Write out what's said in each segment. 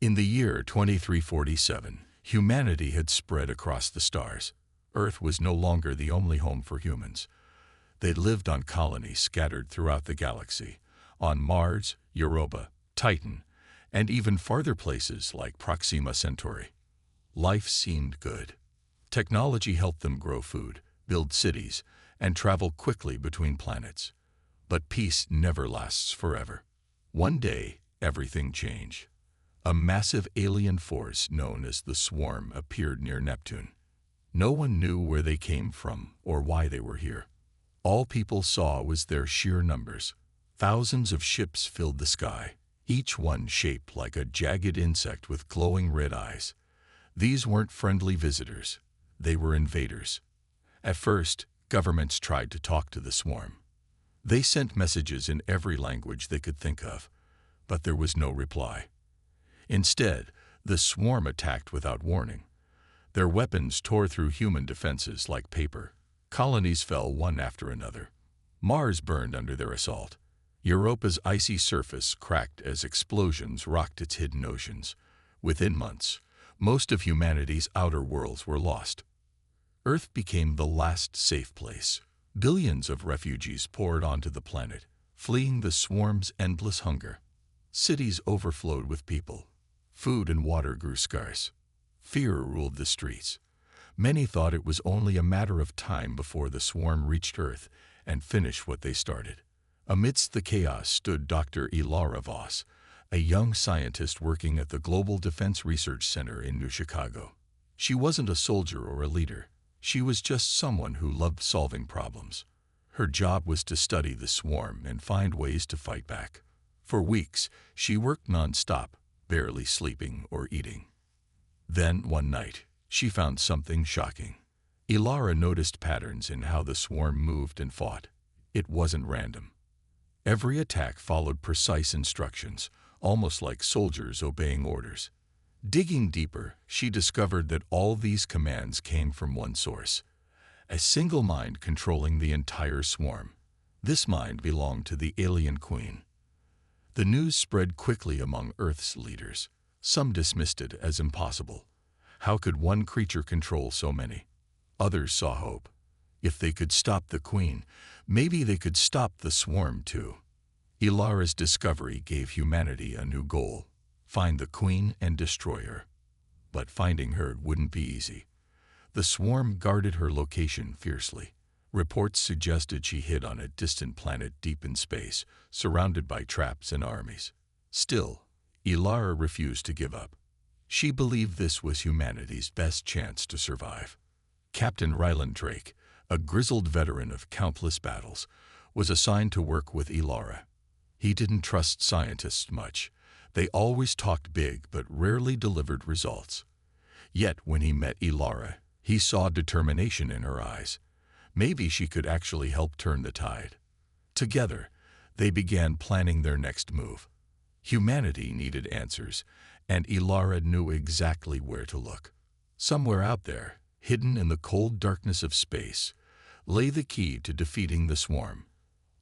In the year 2347, humanity had spread across the stars. Earth was no longer the only home for humans. They lived on colonies scattered throughout the galaxy, on Mars, Europa, Titan, and even farther places like Proxima Centauri. Life seemed good. Technology helped them grow food, build cities, and travel quickly between planets. But peace never lasts forever. One day, everything changed. A massive alien force known as the Swarm appeared near Neptune. No one knew where they came from or why they were here. All people saw was their sheer numbers. Thousands of ships filled the sky, each one shaped like a jagged insect with glowing red eyes. These weren't friendly visitors. They were invaders. At first, governments tried to talk to the Swarm. They sent messages in every language they could think of, but there was no reply. Instead, the Swarm attacked without warning. Their weapons tore through human defenses like paper. Colonies fell one after another. Mars burned under their assault. Europa's icy surface cracked as explosions rocked its hidden oceans. Within months, most of humanity's outer worlds were lost. Earth became the last safe place. Billions of refugees poured onto the planet, fleeing the Swarm's endless hunger. Cities overflowed with people. Food and water grew scarce. Fear ruled the streets. Many thought it was only a matter of time before the Swarm reached Earth and finished what they started. Amidst the chaos stood Dr. Ilara Voss, a young scientist working at the Global Defense Research Center in New Chicago. She wasn't a soldier or a leader. She was just someone who loved solving problems. Her job was to study the Swarm and find ways to fight back. For weeks, she worked non-stop, barely sleeping or eating. Then, one night, she found something shocking. Ilara noticed patterns in how the Swarm moved and fought. It wasn't random. Every attack followed precise instructions, almost like soldiers obeying orders. Digging deeper, she discovered that all these commands came from one source, a single mind controlling the entire Swarm. This mind belonged to the alien queen. The news spread quickly among Earth's leaders. Some dismissed it as impossible. How could one creature control so many? Others saw hope. If they could stop the queen, maybe they could stop the Swarm too. Ilara's discovery gave humanity a new goal: find the queen and destroy her. But finding her wouldn't be easy. The Swarm guarded her location fiercely. Reports suggested she hid on a distant planet deep in space, surrounded by traps and armies. Still, Ilara refused to give up. She believed this was humanity's best chance to survive. Captain Ryland Drake, a grizzled veteran of countless battles, was assigned to work with Ilara. He didn't trust scientists much. They always talked big but rarely delivered results. Yet when he met Ilara, he saw determination in her eyes. Maybe she could actually help turn the tide. Together, they began planning their next move. Humanity needed answers, and Ilara knew exactly where to look. Somewhere out there, hidden in the cold darkness of space, lay the key to defeating the Swarm.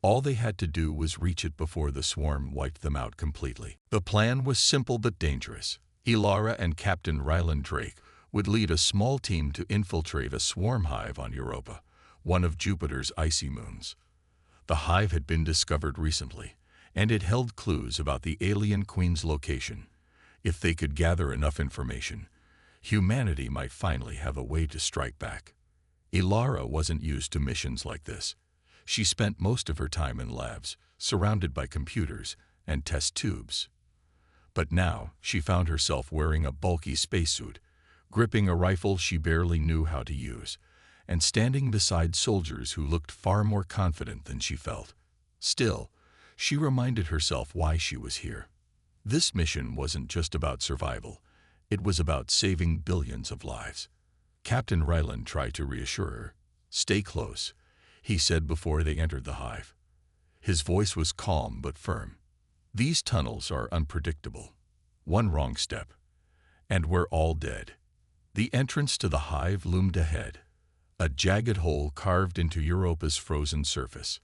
All they had to do was reach it before the Swarm wiped them out completely. The plan was simple but dangerous. Ilara and Captain Ryland Drake would lead a small team to infiltrate a swarm hive on Europa, one of Jupiter's icy moons. The hive had been discovered recently, and it held clues about the alien queen's location. If they could gather enough information, humanity might finally have a way to strike back. Ilara wasn't used to missions like this. She spent most of her time in labs, surrounded by computers and test tubes. But now she found herself wearing a bulky spacesuit, gripping a rifle she barely knew how to use, and standing beside soldiers who looked far more confident than she felt. Still, she reminded herself why she was here. This mission wasn't just about survival. It was about saving billions of lives. Captain Ryland tried to reassure her. "Stay close," he said before they entered the hive. His voice was calm but firm. "These tunnels are unpredictable. One wrong step, and we're all dead." The entrance to the hive loomed ahead, a jagged hole carved into Europa's frozen surface.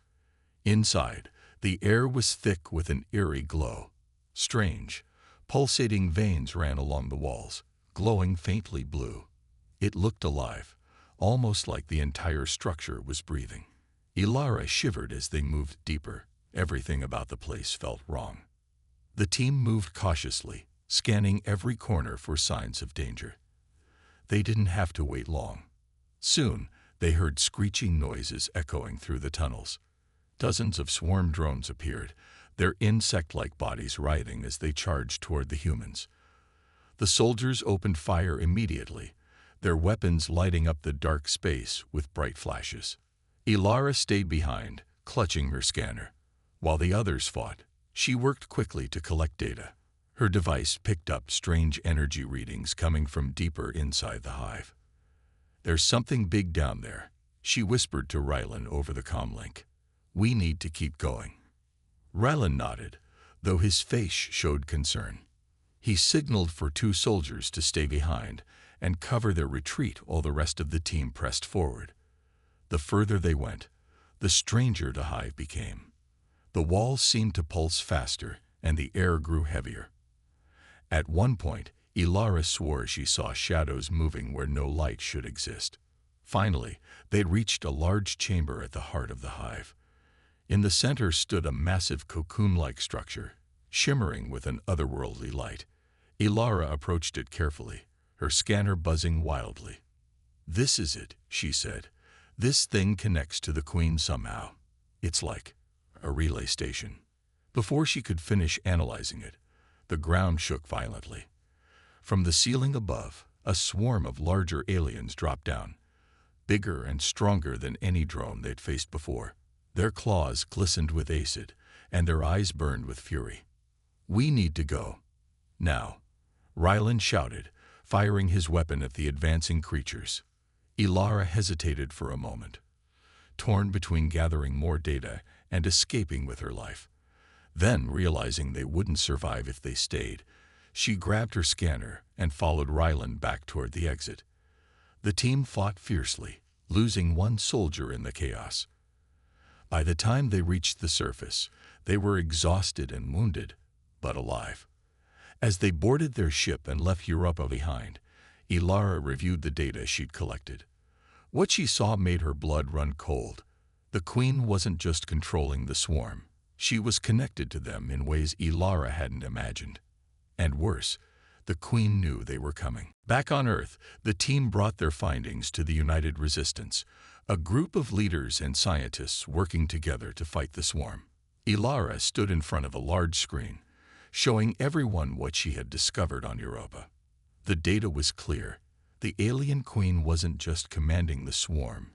Inside, the air was thick with an eerie glow. Strange, Pulsating veins ran along the walls, glowing faintly blue. It looked alive, almost like the entire structure was breathing. Ilara shivered as they moved deeper. Everything about the place felt wrong. The team moved cautiously, scanning every corner for signs of danger. They didn't have to wait long. Soon, they heard screeching noises echoing through the tunnels. Dozens of swarm drones appeared, their insect-like bodies writhing as they charged toward the humans. The soldiers opened fire immediately, their weapons lighting up the dark space with bright flashes. Ilara stayed behind, clutching her scanner. While the others fought, she worked quickly to collect data. Her device picked up strange energy readings coming from deeper inside the hive. "There's something big down there," she whispered to Rylan over the comlink. "We need to keep going." Rylan nodded, though his face showed concern. He signaled for 2 soldiers to stay behind and cover their retreat while the rest of the team pressed forward. The further they went, the stranger the hive became. The walls seemed to pulse faster, and the air grew heavier. At one point, Ilara swore she saw shadows moving where no light should exist. Finally, they'd reached a large chamber at the heart of the hive. In the center stood a massive cocoon-like structure, shimmering with an otherworldly light. Ilara approached it carefully, her scanner buzzing wildly. "This is it," she said. "This thing connects to the Queen somehow. It's like a relay station." Before she could finish analyzing it, the ground shook violently. From the ceiling above, a swarm of larger aliens dropped down, bigger and stronger than any drone they'd faced before. Their claws glistened with acid, and their eyes burned with fury. "We need to go. Now," Rylan shouted, firing his weapon at the advancing creatures. Ilara hesitated for a moment, torn between gathering more data and escaping with her life. Then, realizing they wouldn't survive if they stayed, she grabbed her scanner and followed Rylan back toward the exit. The team fought fiercely, losing 1 soldier in the chaos. By the time they reached the surface, they were exhausted and wounded, but alive. As they boarded their ship and left Europa behind, Ilara reviewed the data she'd collected. What she saw made her blood run cold. The Queen wasn't just controlling the swarm. She was connected to them in ways Ilara hadn't imagined. And worse, the Queen knew they were coming. Back on Earth, the team brought their findings to the United Resistance, a group of leaders and scientists working together to fight the swarm. Ilara stood in front of a large screen, showing everyone what she had discovered on Europa. The data was clear. The alien Queen wasn't just commanding the swarm.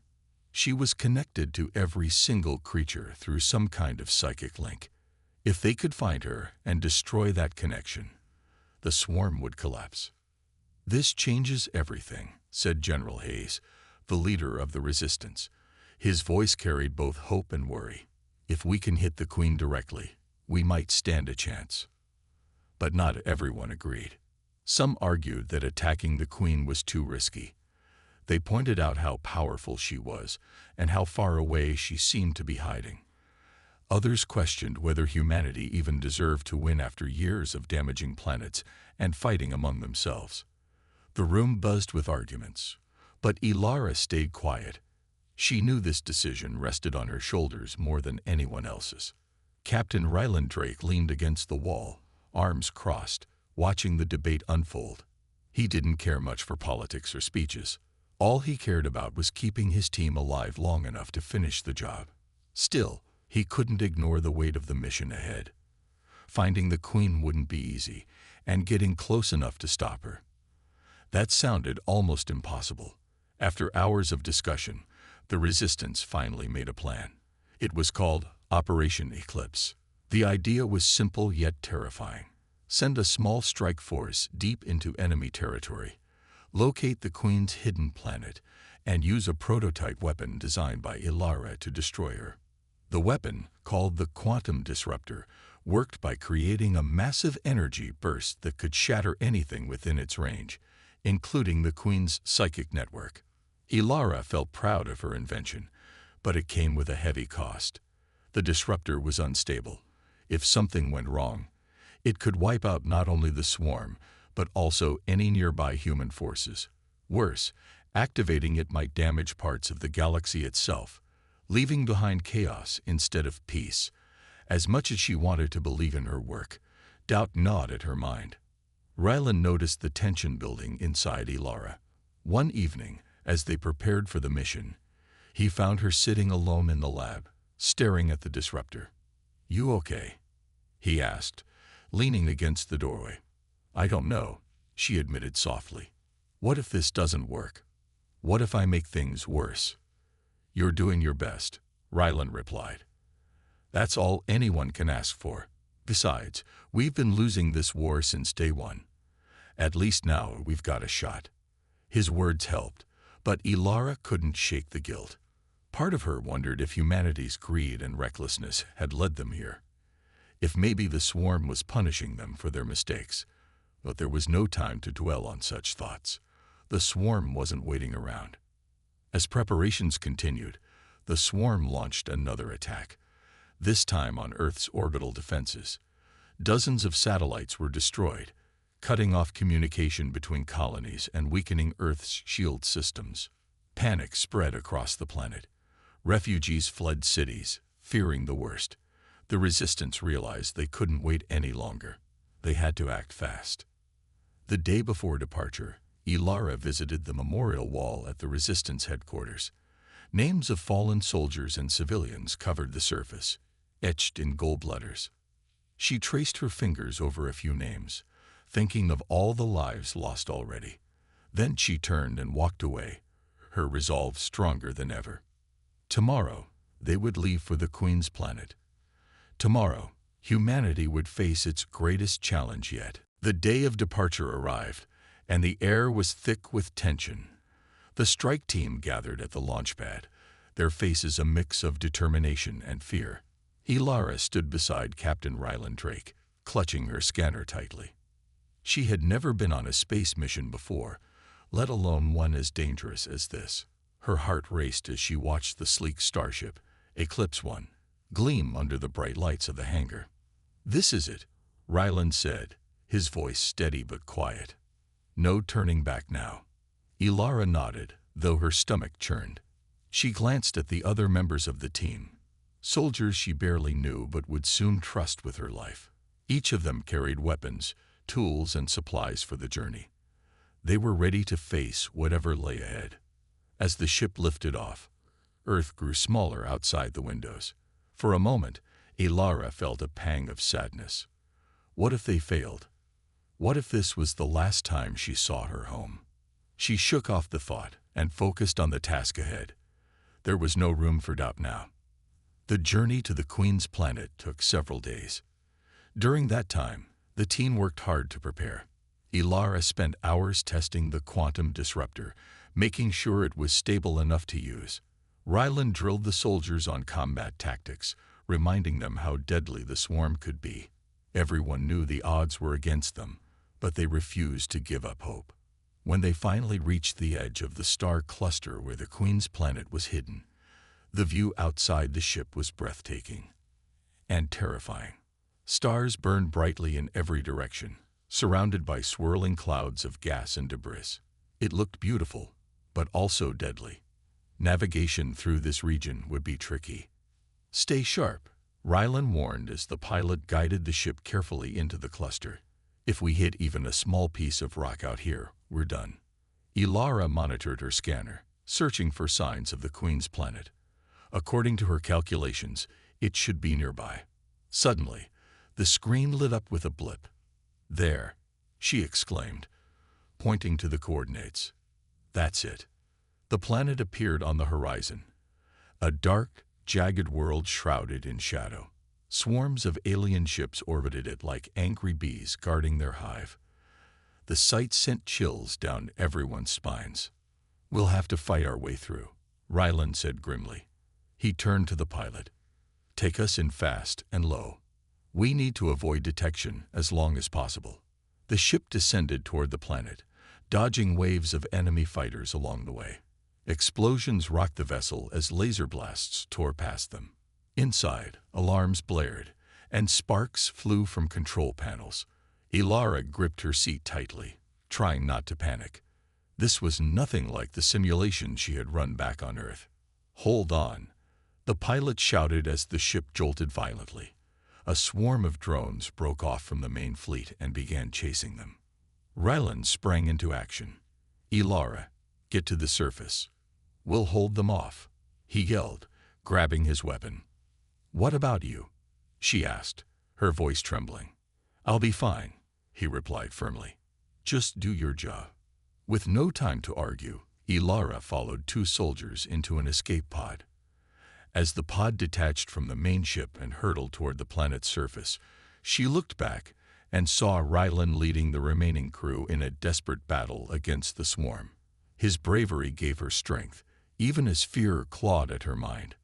She was connected to every single creature through some kind of psychic link. If they could find her and destroy that connection, the swarm would collapse. "This changes everything," said General Hayes, the leader of the resistance. His voice carried both hope and worry. "If we can hit the Queen directly, we might stand a chance." But not everyone agreed. Some argued that attacking the Queen was too risky. They pointed out how powerful she was and how far away she seemed to be hiding. Others questioned whether humanity even deserved to win after years of damaging planets and fighting among themselves. The room buzzed with arguments, but Ilara stayed quiet. She knew this decision rested on her shoulders more than anyone else's. Captain Ryland Drake leaned against the wall, arms crossed, watching the debate unfold. He didn't care much for politics or speeches. All he cared about was keeping his team alive long enough to finish the job. Still, he couldn't ignore the weight of the mission ahead. Finding the Queen wouldn't be easy, and getting close enough to stop her. That sounded almost impossible. After hours of discussion, the Resistance finally made a plan. It was called Operation Eclipse. The idea was simple yet terrifying. Send a small strike force deep into enemy territory, locate the Queen's hidden planet, and use a prototype weapon designed by Ilara to destroy her. The weapon, called the Quantum Disruptor, worked by creating a massive energy burst that could shatter anything within its range, including the Queen's psychic network. Ilara felt proud of her invention, but it came with a heavy cost. The disruptor was unstable. If something went wrong, It could wipe out not only the swarm, but also any nearby human forces. Worse, activating it might damage parts of the galaxy itself, leaving behind chaos instead of peace. As much as she wanted to believe in her work, doubt gnawed at her mind. Rylan noticed the tension building inside Elara. One evening, as they prepared for the mission, he found her sitting alone in the lab, staring at the disruptor. "You okay?" he asked, leaning against the doorway. "I don't know," she admitted softly. "What if this doesn't work? What if I make things worse?" "You're doing your best," Rylan replied. "That's all anyone can ask for. Besides, we've been losing this war since day one. At least now we've got a shot." His words helped, but Elara couldn't shake the guilt. Part of her wondered if humanity's greed and recklessness had led them here. If maybe the swarm was punishing them for their mistakes. But there was no time to dwell on such thoughts. The swarm wasn't waiting around. As preparations continued, the swarm launched another attack, this time on Earth's orbital defenses. Dozens of satellites were destroyed, cutting off communication between colonies and weakening Earth's shield systems. Panic spread across the planet. Refugees fled cities, fearing the worst. The Resistance realized they couldn't wait any longer. They had to act fast. The day before departure, Elara visited the memorial wall at the Resistance headquarters. Names of fallen soldiers and civilians covered the surface, etched in gold letters. She traced her fingers over a few names, thinking of all the lives lost already. Then she turned and walked away, her resolve stronger than ever. Tomorrow, they would leave for the Queen's planet. Tomorrow, humanity would face its greatest challenge yet. The day of departure arrived, and the air was thick with tension. The strike team gathered at the launch pad, their faces a mix of determination and fear. Elara stood beside Captain Rylan Drake, clutching her scanner tightly. She had never been on a space mission before, let alone one as dangerous as this. Her heart raced as she watched the sleek starship, Eclipse One, gleam under the bright lights of the hangar. "This is it," Rylan said, his voice steady but quiet. "No turning back now." Elara nodded, though her stomach churned. She glanced at the other members of the team, soldiers she barely knew but would soon trust with her life. Each of them carried weapons, tools, and supplies for the journey. They were ready to face whatever lay ahead. As the ship lifted off, Earth grew smaller outside the windows. For a moment, Elara felt a pang of sadness. What if they failed? What if this was the last time she saw her home? She shook off the thought and focused on the task ahead. There was no room for doubt now. The journey to the Queen's planet took several days. During that time, the team worked hard to prepare. Elara spent hours testing the quantum disruptor, making sure it was stable enough to use. Rylan drilled the soldiers on combat tactics, reminding them how deadly the swarm could be. Everyone knew the odds were against them, but they refused to give up hope. When they finally reached the edge of the star cluster where the Queen's planet was hidden, the view outside the ship was breathtaking and terrifying. Stars burned brightly in every direction, surrounded by swirling clouds of gas and debris. It looked beautiful, but also deadly. Navigation through this region would be tricky. "Stay sharp," Rylan warned as the pilot guided the ship carefully into the cluster. "If we hit even a small piece of rock out here, we're done." Elara monitored her scanner, searching for signs of the Queen's planet. According to her calculations, it should be nearby. Suddenly, the screen lit up with a blip. "There," she exclaimed, pointing to the coordinates. "That's it." The planet appeared on the horizon, a dark, jagged world shrouded in shadow. Swarms of alien ships orbited it like angry bees guarding their hive. The sight sent chills down everyone's spines. "We'll have to fight our way through," Rylan said grimly. He turned to the pilot. "Take us in fast and low. We need to avoid detection as long as possible." The ship descended toward the planet, dodging waves of enemy fighters along the way. Explosions rocked the vessel as laser blasts tore past them. Inside, alarms blared, and sparks flew from control panels. Ilara gripped her seat tightly, trying not to panic. This was nothing like the simulation she had run back on Earth. "Hold on," the pilot shouted as the ship jolted violently. A swarm of drones broke off from the main fleet and began chasing them. Rylan sprang into action. "Ilara, get to the surface. We'll hold them off," he yelled, grabbing his weapon. "What about you?" she asked, her voice trembling. "I'll be fine," he replied firmly. "Just do your job." With no time to argue, Ilara followed two soldiers into an escape pod. As the pod detached from the main ship and hurtled toward the planet's surface, she looked back and saw Rylan leading the remaining crew in a desperate battle against the swarm. His bravery gave her strength, even as fear clawed at her mind.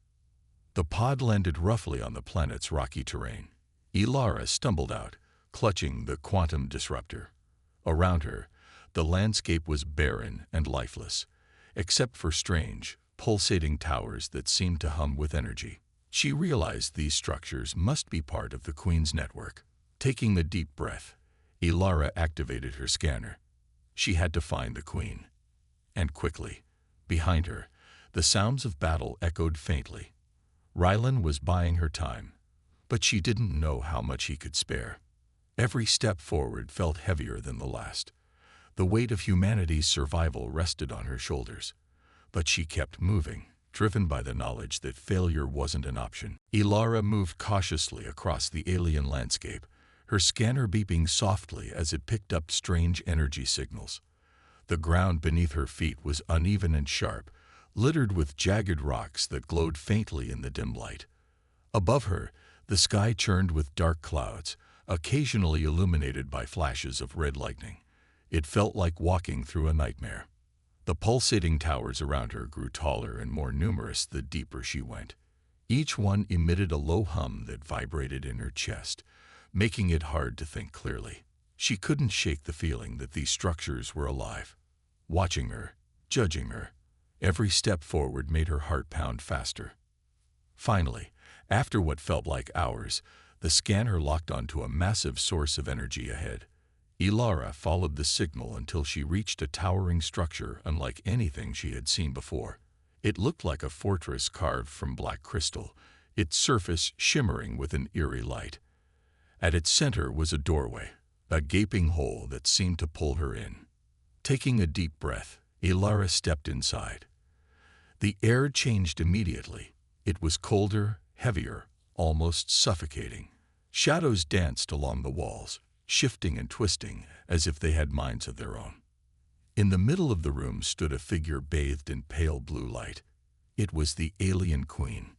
The pod landed roughly on the planet's rocky terrain. Ilara stumbled out, clutching the quantum disruptor. Around her, the landscape was barren and lifeless, except for strange, pulsating towers that seemed to hum with energy. She realized these structures must be part of the Queen's network. Taking a deep breath, Ilara activated her scanner. She had to find the Queen. And quickly, behind her, the sounds of battle echoed faintly. Rylan was buying her time, but she didn't know how much he could spare. Every step forward felt heavier than the last. The weight of humanity's survival rested on her shoulders. But she kept moving, driven by the knowledge that failure wasn't an option. Ilara moved cautiously across the alien landscape, her scanner beeping softly as it picked up strange energy signals. The ground beneath her feet was uneven and sharp, littered with jagged rocks that glowed faintly in the dim light. Above her, the sky churned with dark clouds, occasionally illuminated by flashes of red lightning. It felt like walking through a nightmare. The pulsating towers around her grew taller and more numerous the deeper she went. Each one emitted a low hum that vibrated in her chest, making it hard to think clearly. She couldn't shake the feeling that these structures were alive, watching her, judging her. Every step forward made her heart pound faster. Finally, after what felt like hours, the scanner locked onto a massive source of energy ahead. Ilara followed the signal until she reached a towering structure unlike anything she had seen before. It looked like a fortress carved from black crystal, its surface shimmering with an eerie light. At its center was a doorway, a gaping hole that seemed to pull her in. Taking a deep breath, Ilara stepped inside. The air changed immediately. It was colder, heavier, almost suffocating. Shadows danced along the walls, shifting and twisting as if they had minds of their own. In the middle of the room stood a figure bathed in pale blue light. It was the alien Queen.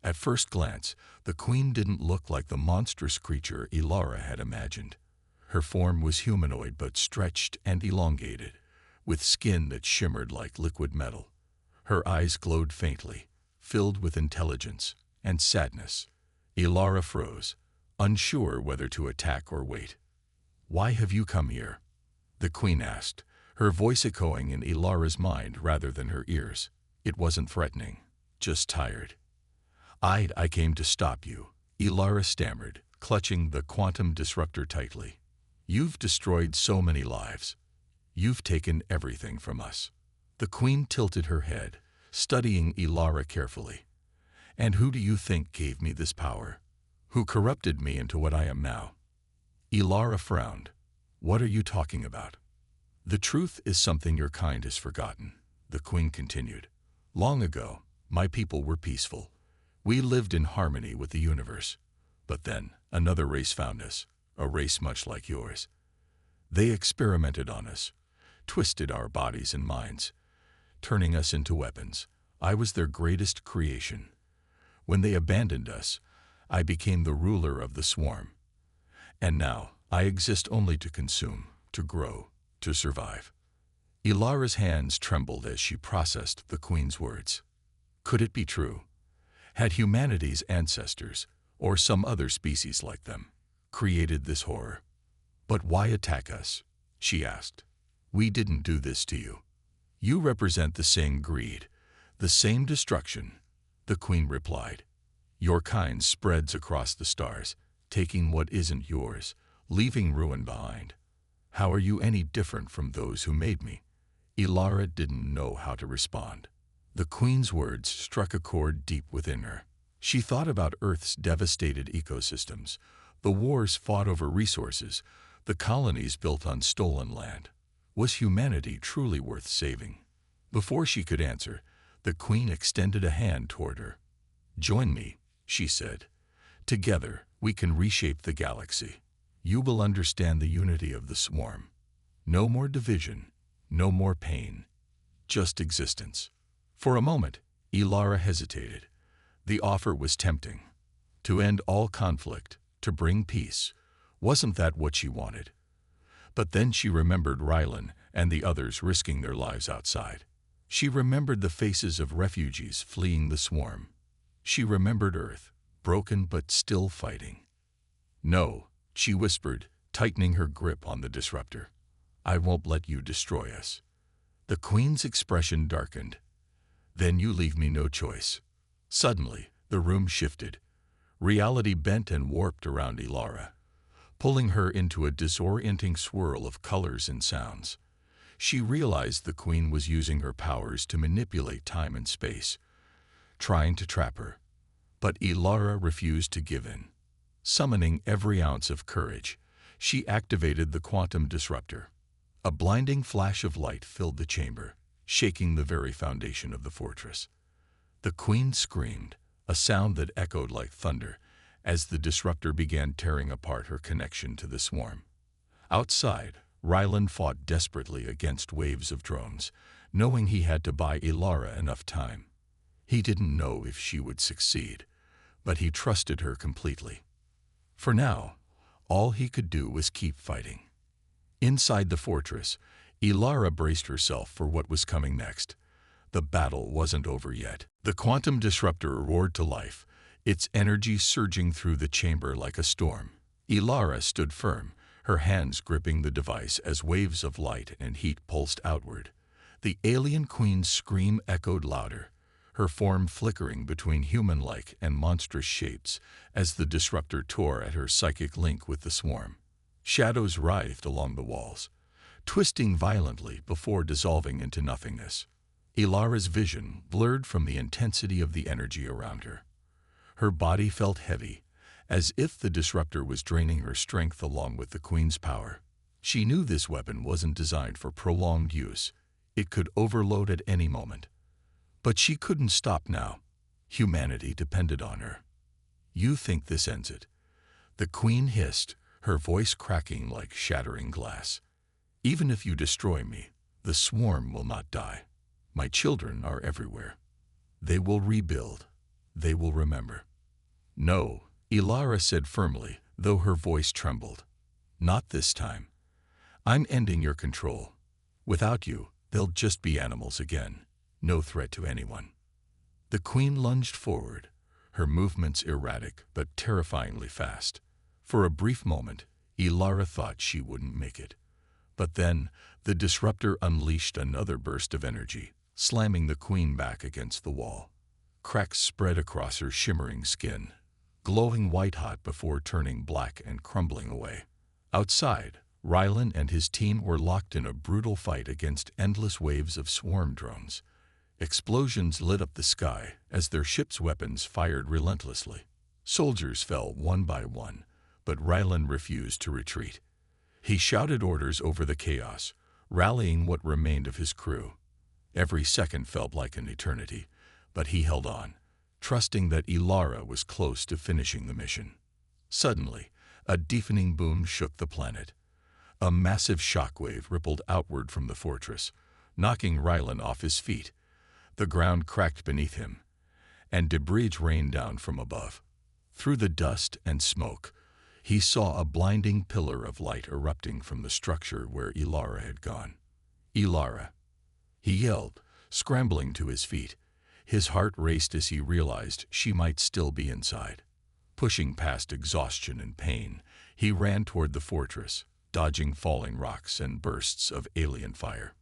At first glance, the Queen didn't look like the monstrous creature Ilara had imagined. Her form was humanoid but stretched and elongated, with skin that shimmered like liquid metal. Her eyes glowed faintly, filled with intelligence and sadness. Ilara froze, unsure whether to attack or wait. "Why have you come here?" the Queen asked, her voice echoing in Ilara's mind rather than her ears. It wasn't threatening, just tired. I came to stop you," Ilara stammered, clutching the quantum disruptor tightly. "You've destroyed so many lives. You've taken everything from us." The Queen tilted her head, studying Ilara carefully. "And who do you think gave me this power? Who corrupted me into what I am now?" Ilara frowned. "What are you talking about?" "The truth is something your kind has forgotten," the Queen continued. "Long ago, my people were peaceful. We lived in harmony with the universe. But then, another race found us, a race much like yours. They experimented on us, twisted our bodies and minds, turning us into weapons. I was their greatest creation. When they abandoned us, I became the ruler of the swarm. And now, I exist only to consume, to grow, to survive." Ilara's hands trembled as she processed the Queen's words. Could it be true? Had humanity's ancestors, or some other species like them, created this horror? "But why attack us?" she asked. "We didn't do this to you." "You represent the same greed, the same destruction," the Queen replied. "Your kind spreads across the stars, taking what isn't yours, leaving ruin behind. How are you any different from those who made me? Ilara didn't know how to respond. The Queen's words struck a chord deep within her. She thought about Earth's devastated ecosystems, the wars fought over resources, the colonies built on stolen land. Was humanity truly worth saving? Before she could answer, the Queen extended a hand toward her. "Join me," she said. "Together, we can reshape the galaxy. You will understand the unity of the swarm. No more division, no more pain, just existence." For a moment, Ilara hesitated. The offer was tempting. To end all conflict, to bring peace. Wasn't that what she wanted? But then she remembered Rylan and the others risking their lives outside. She remembered the faces of refugees fleeing the swarm. She remembered Earth, broken but still fighting. "No," she whispered, tightening her grip on the disruptor. "I won't let you destroy us." The Queen's expression darkened. "Then you leave me no choice." Suddenly, the room shifted. Reality bent and warped around Ilara, pulling her into a disorienting swirl of colors and sounds. She realized the Queen was using her powers to manipulate time and space, trying to trap her. But Ilara refused to give in. Summoning every ounce of courage, she activated the quantum disruptor. A blinding flash of light filled the chamber, shaking the very foundation of the fortress. The Queen screamed, a sound that echoed like thunder, as the disruptor began tearing apart her connection to the swarm. Outside, Rylan fought desperately against waves of drones, knowing he had to buy Ilara enough time. He didn't know if she would succeed, but he trusted her completely. For now, all he could do was keep fighting. Inside the fortress, Ilara braced herself for what was coming next. The battle wasn't over yet. The quantum disruptor roared to life, its energy surging through the chamber like a storm. Ilara stood firm, her hands gripping the device as waves of light and heat pulsed outward. The alien Queen's scream echoed louder, her form flickering between human-like and monstrous shapes as the disruptor tore at her psychic link with the swarm. Shadows writhed along the walls, twisting violently before dissolving into nothingness. Ilara's vision blurred from the intensity of the energy around her. Her body felt heavy, as if the disruptor was draining her strength along with the Queen's power. She knew this weapon wasn't designed for prolonged use. It could overload at any moment. But she couldn't stop now. Humanity depended on her. "You think this ends it?" The Queen hissed, her voice cracking like shattering glass. "Even if you destroy me, the swarm will not die. My children are everywhere. They will rebuild. They will remember." "No," Ilara said firmly, though her voice trembled. "Not this time. I'm ending your control. Without you, they'll just be animals again, no threat to anyone." The Queen lunged forward, her movements erratic but terrifyingly fast. For a brief moment, Ilara thought she wouldn't make it. But then, the disruptor unleashed another burst of energy, slamming the Queen back against the wall. Cracks spread across her shimmering skin, glowing white-hot before turning black and crumbling away. Outside, Rylan and his team were locked in a brutal fight against endless waves of swarm drones. Explosions lit up the sky as their ship's weapons fired relentlessly. Soldiers fell one by one, but Rylan refused to retreat. He shouted orders over the chaos, rallying what remained of his crew. Every second felt like an eternity, but he held on, trusting that Ilara was close to finishing the mission. Suddenly, a deafening boom shook the planet. A massive shockwave rippled outward from the fortress, knocking Rylan off his feet. The ground cracked beneath him, and debris rained down from above. Through the dust and smoke, he saw a blinding pillar of light erupting from the structure where Ilara had gone. "Ilara!" he yelled, scrambling to his feet. His heart raced as he realized she might still be inside. Pushing past exhaustion and pain, he ran toward the fortress, dodging falling rocks and bursts of alien fire.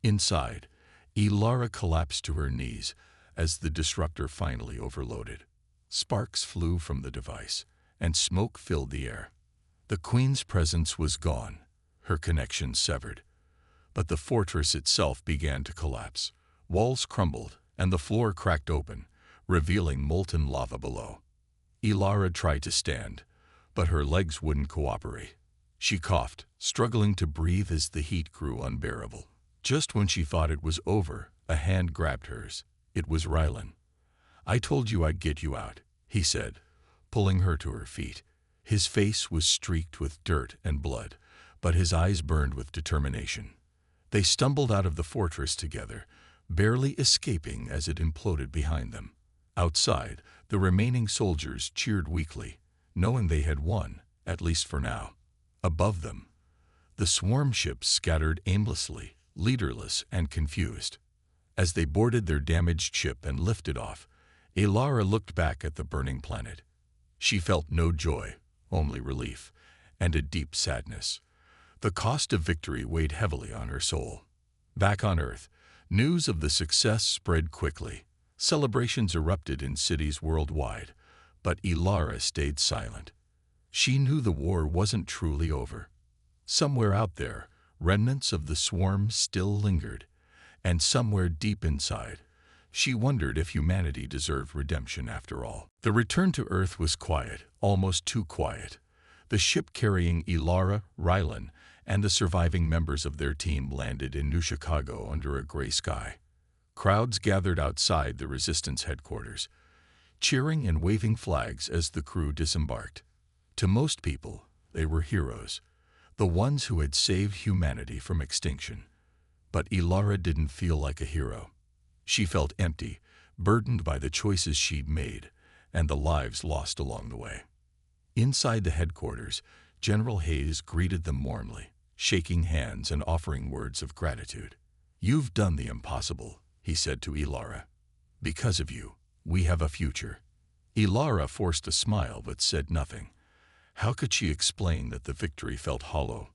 Inside, Ilara collapsed to her knees as the disruptor finally overloaded. Sparks flew from the device, and smoke filled the air. The Queen's presence was gone, her connection severed. But the fortress itself began to collapse. Walls crumbled, and the floor cracked open, revealing molten lava below. Ilara tried to stand, but her legs wouldn't cooperate. She coughed, struggling to breathe as the heat grew unbearable. Just when she thought it was over, a hand grabbed hers. It was Rylan. "I told you I'd get you out," he said, pulling her to her feet. His face was streaked with dirt and blood, but his eyes burned with determination. They stumbled out of the fortress together, barely escaping as it imploded behind them. Outside, the remaining soldiers cheered weakly, knowing they had won, at least for now. Above them, the swarm ships scattered aimlessly, leaderless and confused. As they boarded their damaged ship and lifted off, Ilara looked back at the burning planet. She felt no joy, only relief, and a deep sadness. The cost of victory weighed heavily on her soul. Back on Earth, news of the success spread quickly. Celebrations erupted in cities worldwide, but Ilara stayed silent. She knew the war wasn't truly over. Somewhere out there, remnants of the swarm still lingered, and somewhere deep inside, she wondered if humanity deserved redemption after all. The return to Earth was quiet, almost too quiet. The ship carrying Ilara, Rylan, and the surviving members of their team landed in New Chicago under a gray sky. Crowds gathered outside the Resistance headquarters, cheering and waving flags as the crew disembarked. To most people, they were heroes, the ones who had saved humanity from extinction. But Ilara didn't feel like a hero. She felt empty, burdened by the choices she'd made and the lives lost along the way. Inside the headquarters, General Hayes greeted them warmly, shaking hands and offering words of gratitude. "You've done the impossible," he said to Ilara. "Because of you, we have a future." Ilara forced a smile but said nothing. How could she explain that the victory felt hollow?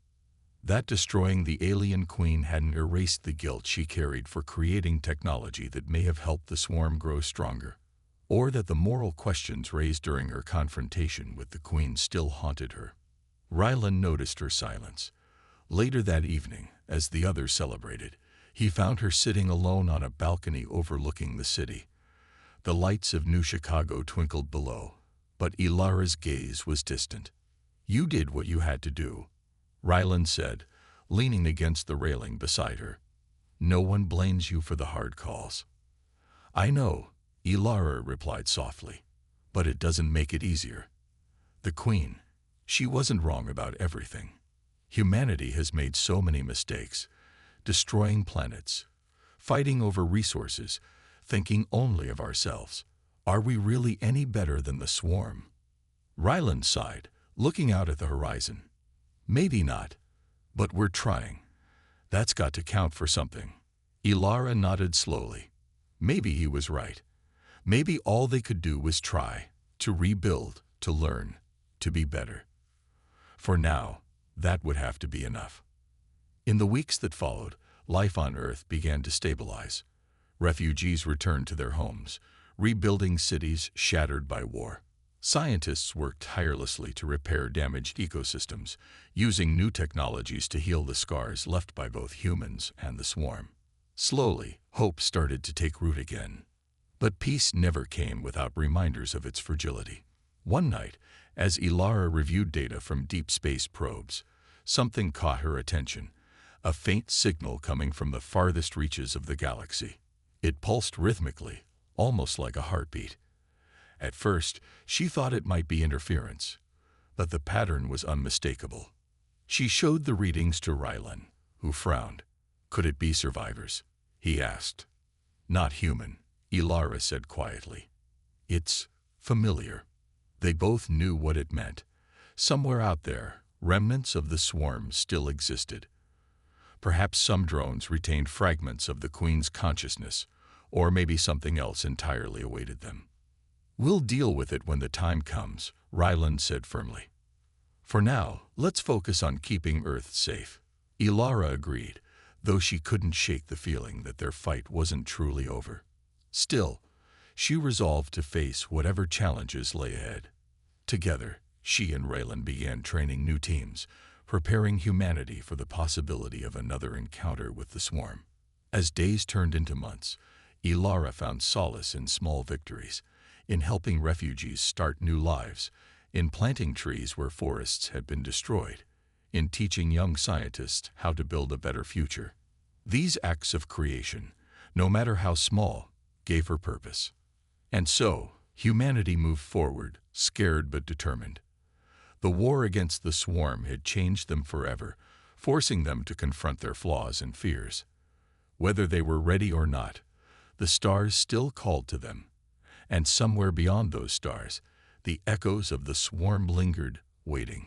That destroying the alien queen hadn't erased the guilt she carried for creating technology that may have helped the swarm grow stronger, or that the moral questions raised during her confrontation with the queen still haunted her. Rylan noticed her silence. Later that evening, as the others celebrated, he found her sitting alone on a balcony overlooking the city. The lights of New Chicago twinkled below, but Ilara's gaze was distant. "You did what you had to do," Rylan said, leaning against the railing beside her. "No one blames you for the hard calls." "I know," Ilara replied softly, "but it doesn't make it easier. The Queen, she wasn't wrong about everything. Humanity has made so many mistakes, destroying planets, fighting over resources, thinking only of ourselves. Are we really any better than the swarm?" Rylan sighed, looking out at the horizon. "Maybe not, but we're trying. That's got to count for something." Ilara nodded slowly. Maybe he was right. Maybe all they could do was try, to rebuild, to learn, to be better. For now, that would have to be enough. In the weeks that followed, life on Earth began to stabilize. Refugees returned to their homes, rebuilding cities shattered by war. Scientists worked tirelessly to repair damaged ecosystems, using new technologies to heal the scars left by both humans and the swarm. Slowly, hope started to take root again. But peace never came without reminders of its fragility. One night, as Ilara reviewed data from deep space probes, something caught her attention, a faint signal coming from the farthest reaches of the galaxy. It pulsed rhythmically, almost like a heartbeat. At first, she thought it might be interference, but the pattern was unmistakable. She showed the readings to Rylan, who frowned. "Could it be survivors?" he asked. "Not human," Ilara said quietly. "It's familiar." They both knew what it meant. Somewhere out there, remnants of the swarm still existed. Perhaps some drones retained fragments of the Queen's consciousness, or maybe something else entirely awaited them. "We'll deal with it when the time comes," Rylan said firmly. "For now, let's focus on keeping Earth safe." Ilara agreed, though she couldn't shake the feeling that their fight wasn't truly over. Still, she resolved to face whatever challenges lay ahead. Together, she and Raylan began training new teams, preparing humanity for the possibility of another encounter with the swarm. As days turned into months, Ilara found solace in small victories, in helping refugees start new lives, in planting trees where forests had been destroyed, in teaching young scientists how to build a better future. These acts of creation, no matter how small, gave her purpose. And so, humanity moved forward, scared but determined. The war against the swarm had changed them forever, forcing them to confront their flaws and fears. Whether they were ready or not, the stars still called to them, and somewhere beyond those stars, the echoes of the swarm lingered, waiting.